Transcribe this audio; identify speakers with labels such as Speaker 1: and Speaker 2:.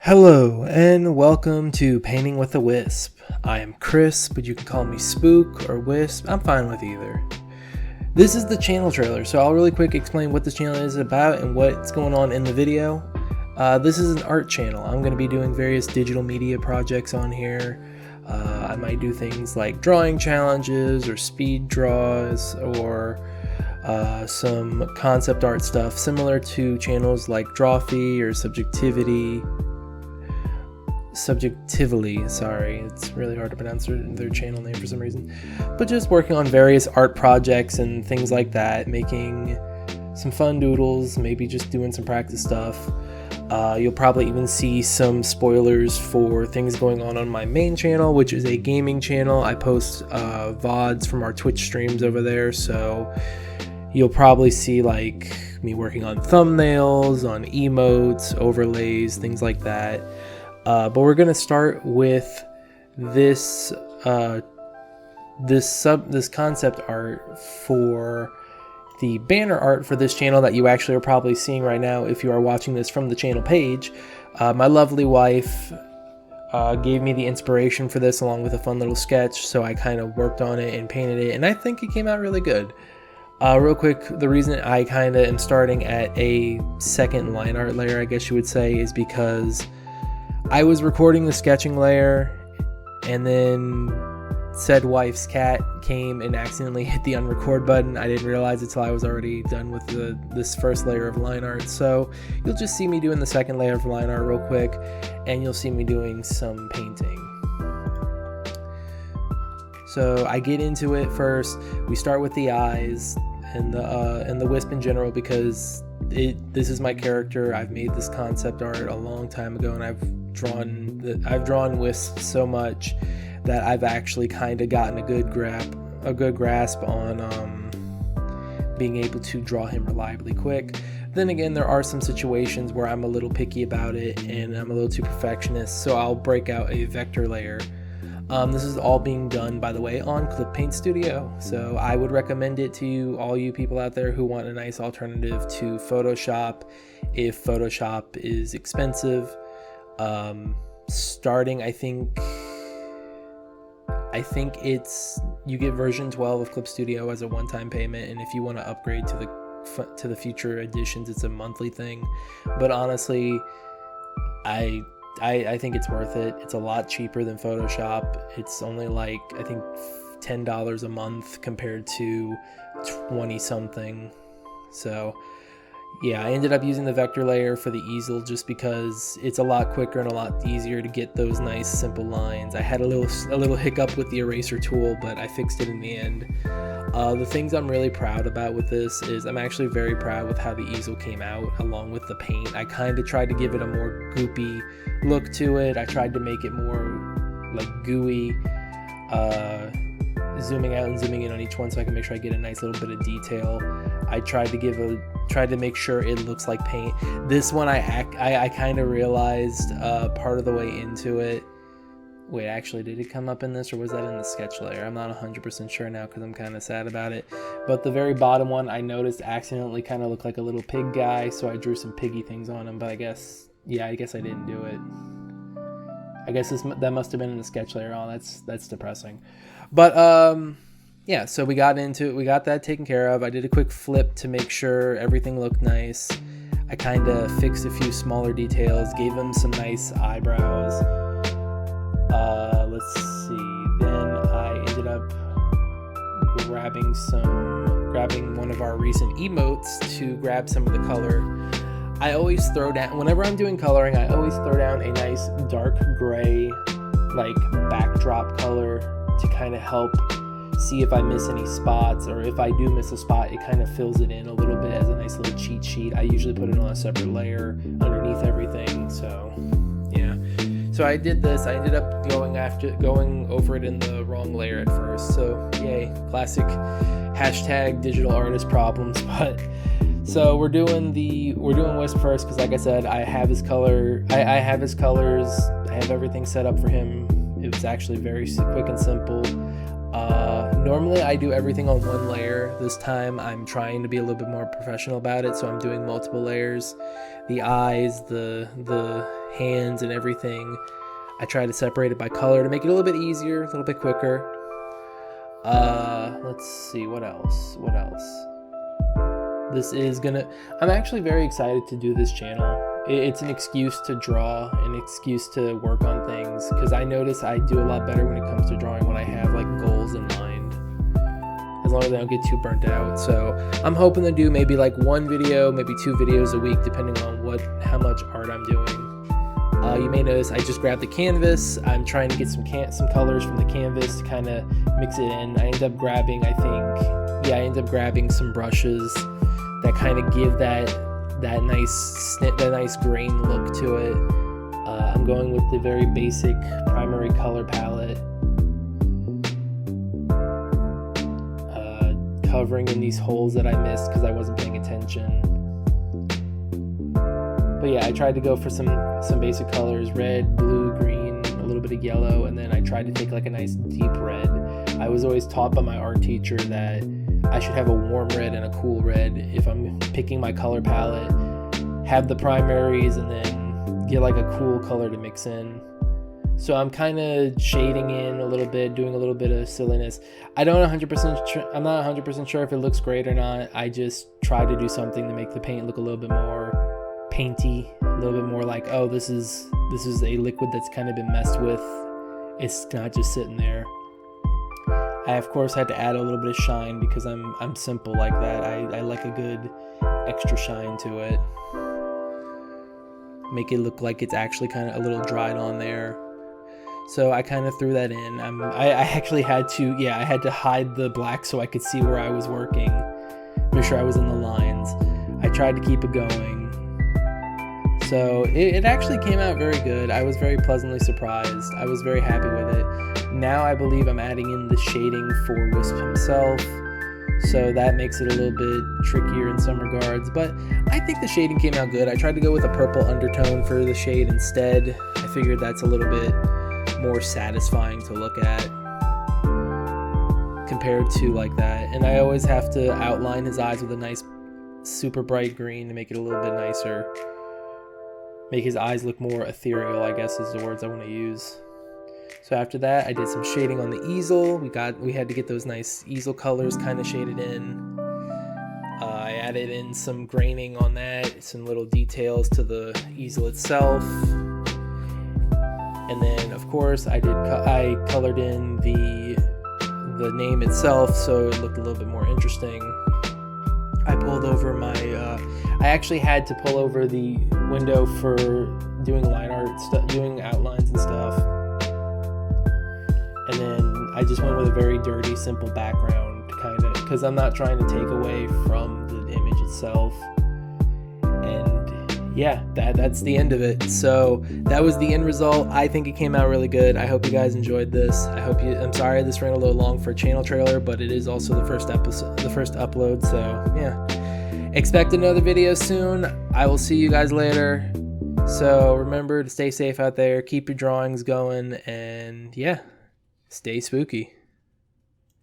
Speaker 1: Hello and welcome to Painting with a Wisp. I am Chris, but you can call me Spook or Wisp. I'm fine with either. This is the channel trailer, so I'll really quick explain what this channel is about and what's going on in the video. This is an art channel. I'm going to be doing various digital media projects on here. I might do things like drawing challenges or speed draws or some concept art stuff similar to channels like Drawfee or Subjectively, sorry, it's really hard to pronounce their channel name for some reason, but just working on various art projects and things like that, making some fun doodles, maybe just doing some practice stuff. You'll probably even see some spoilers for things going on my main channel, which is a gaming channel. I post VODs from our Twitch streams over there, so you'll probably see like me working on thumbnails, on emotes, overlays, things like that. But we're gonna start with this concept art for the banner art for this channel that you actually are probably seeing right now if you are watching this from the channel page. My lovely wife gave me the inspiration for this along with a fun little sketch, so I kind of worked on it and painted it, and I think it came out really good. Real quick, the reason I kind of am starting at a second line art layer, I guess you would say, is because I was recording the sketching layer, and then said wife's cat came and accidentally hit the unrecord button. I didn't realize it till I was already done with this first layer of line art. So you'll just see me doing the second layer of line art real quick, and you'll see me doing some painting. So I get into it first. We start with the eyes and the wisp in general because this is my character. I've made this concept art a long time ago, and I've drawn Wisp so much that I've actually kind of gotten a good grasp on being able to draw him reliably quick. Then again, there are some situations where I'm a little picky about it and I'm a little too perfectionist, so I'll break out a vector layer. This is all being done, by the way, on Clip Paint Studio, so I would recommend it to all you people out there who want a nice alternative to Photoshop if Photoshop is expensive. Starting, I think it's, you get version 12 of Clip Studio as a one-time payment, and if you want to upgrade to the future editions, it's a monthly thing. But honestly, I think it's worth it. It's a lot cheaper than Photoshop. It's only like, I think, $10 a month compared to 20 something. So yeah, I ended up using the vector layer for the easel just because it's a lot quicker and a lot easier to get those nice simple lines. I had a little hiccup with the eraser tool, but I fixed it in the end. The things I'm really proud about with this is I'm actually very proud with how the easel came out along with the paint. I kind of tried to give it a more goopy look to it. I tried to make it more like gooey, zooming out and zooming in on each one so I can make sure I get a nice little bit of detail. I tried to make sure it looks like paint. This one I kind of realized part of the way into it. Wait, actually, did it come up in this, or was that in the sketch layer? I'm not 100% sure now because I'm kind of sad about it. But the very bottom one I noticed accidentally kind of looked like a little pig guy, so I drew some piggy things on him, but I guess I didn't do it. I guess that must have been in the sketch layer. Oh, that's depressing. But yeah, so we got into it. We got that taken care of. I did a quick flip to make sure everything looked nice. I kind of fixed a few smaller details, gave him some nice eyebrows. Let's see. Then I ended up grabbing one of our recent emotes to grab some of the color. I always throw down, whenever I'm doing coloring, I always throw down a nice dark gray, like backdrop color to kind of help see if I miss any spots, or if I do miss a spot, it kind of fills it in a little bit as a nice little cheat sheet. I usually put it on a separate layer underneath everything, so yeah. So I did this. I ended up going over it in the wrong layer at first, so yay, classic hashtag digital artist problems. But so we're doing Wisp first because, like I said, I have his color. I have his colors. I have everything set up for him. It was actually very quick and simple. Normally I do everything on one layer. This time I'm trying to be a little bit more professional about it, so I'm doing multiple layers. the eyes, the hands and everything. I tried to separate it by color to make it a little bit easier, a little bit quicker. Let's see, what else? I'm actually very excited to do this channel. It's an excuse to draw, an excuse to work on things, because I notice I do a lot better when it comes to drawing when I have like goals in mind, as long as I don't get too burnt out. So I'm hoping to do maybe like 1 video, maybe 2 videos a week, depending on how much art I'm doing. You may notice I just grabbed the canvas. I'm trying to get some colors from the canvas to kind of mix it in. I end up grabbing some brushes that kind of give that nice grain look to it. I'm going with the very basic primary color palette, covering in these holes that I missed because I wasn't paying attention. But yeah, I tried to go for some basic colors: red, blue, green, a little bit of yellow, and then I tried to take like a nice deep red. I was always taught by my art teacher that I should have a warm red and a cool red if I'm picking my color palette, have the primaries, and then get like a cool color to mix in. So I'm kind of shading in a little bit, doing a little bit of silliness. I'm not 100% sure if it looks great or not. I just try to do something to make the paint look a little bit more painty, a little bit more like, oh, this is a liquid that's kind of been messed with. It's not just sitting there. I of course had to add a little bit of shine because I'm simple like that. I like a good extra shine to it. Make it look like it's actually kind of a little dried on there. So I kind of threw that in. I actually had to hide the black so I could see where I was working, make sure I was in the lines. I tried to keep it going. So it actually came out very good. I was very pleasantly surprised. I was very happy with it. Now I believe I'm adding in the shading for Wisp himself, so that makes it a little bit trickier in some regards, but I think the shading came out good. I tried to go with a purple undertone for the shade instead. I figured that's a little bit more satisfying to look at compared to like that. And I always have to outline his eyes with a nice super bright green to make it a little bit nicer. Make his eyes look more ethereal, I guess is the words I want to use. So after that, I did some shading on the easel. We had to get those nice easel colors kind of shaded in. I added in some graining on that, some little details to the easel itself. And then, of course, I colored in the name itself so it looked a little bit more interesting. I pulled over I actually had to pull over the window for doing line art stuff, doing outlines and stuff. And then I just went with a very dirty, simple background, kind of, because I'm not trying to take away from the image itself. And yeah, that's the end of it. So that was the end result. I think it came out really good. I hope you guys enjoyed this. I'm sorry this ran a little long for a channel trailer, but it is also the first upload. So yeah, expect another video soon. I will see you guys later. So remember to stay safe out there, keep your drawings going, and yeah, stay spooky.